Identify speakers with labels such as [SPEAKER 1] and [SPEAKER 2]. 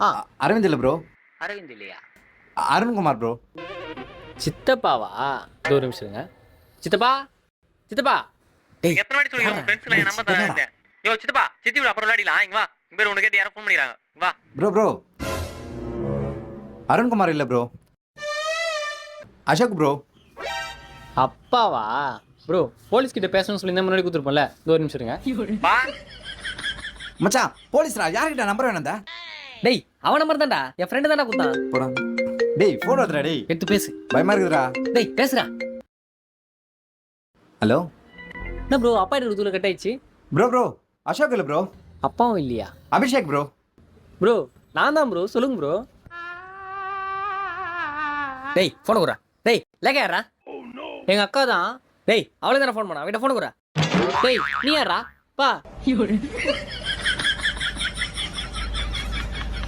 [SPEAKER 1] அரவிந்த் இல்லை ப்ரோ.
[SPEAKER 2] அரவிந்த் இல்லையா?
[SPEAKER 1] அருண்குமார் ப்ரோ.
[SPEAKER 2] சித்தப்பாவா? ஒரு நிமிஷம் இருங்க. சித்தப்பா சித்தப்பா.
[SPEAKER 3] டேய் எத்தனை வாட்டி சொல்லி உங்க ஃப்ரெண்ட்ஸ்ல என் நம்பர் தரேன். யோ சித்தப்பா சித்தி விட அப்புறம் விளையாடலாம். இங்க வா. இங்க பேர் உனக்கு கேட்டு யாரோ ஃபோன் பண்ணிறாங்க. வா.
[SPEAKER 1] ப்ரோ அருண்குமார் இல்லை ப்ரோ. அசோக் ப்ரோ.
[SPEAKER 2] அப்பாவா? ப்ரோ போலீஸ் கிட்ட பேசணும்னு சொல்லி முன்னாடி கொடுத்துருப்போம்ல. ஒரு நிமிஷம் இருங்க.
[SPEAKER 3] வா.
[SPEAKER 1] மச்சான் போலீஸ்ரா, யார்கிட்ட நம்பர் வேணாம்டா?
[SPEAKER 2] டேய் அவன் நம்பர் தான்டா, என் ஃப்ரெண்டு தான்டா கொடுத்தான்.
[SPEAKER 1] போடா. டேய் ஃபோன் வருதுடா. டேய்
[SPEAKER 2] எடுத்து பேசு.
[SPEAKER 1] பயமா இருக்குதுடா.
[SPEAKER 2] டேய் பேசுடா.
[SPEAKER 1] ஹலோ.
[SPEAKER 2] என்ன ப்ரோ அப்பா கிட்ட தூர கட் ஆயிடுச்சு?
[SPEAKER 1] ப்ரோ அசோக் இல்லை ப்ரோ.
[SPEAKER 2] அப்பாவும் இல்லையா?
[SPEAKER 1] அபிஷேக் ப்ரோ.
[SPEAKER 2] ப்ரோ நான் தான் ப்ரோ, சொல்லுங்க ப்ரோ. டேய் ஃபோன் குறா. டேய் லேக்க யாரா? எங்க அக்கா தான். டேய் அவளுக்கு தானே ஃபோன் பண்ணா, அவகிட்ட ஃபோன் குறா. டேய் நீ யாரா? பா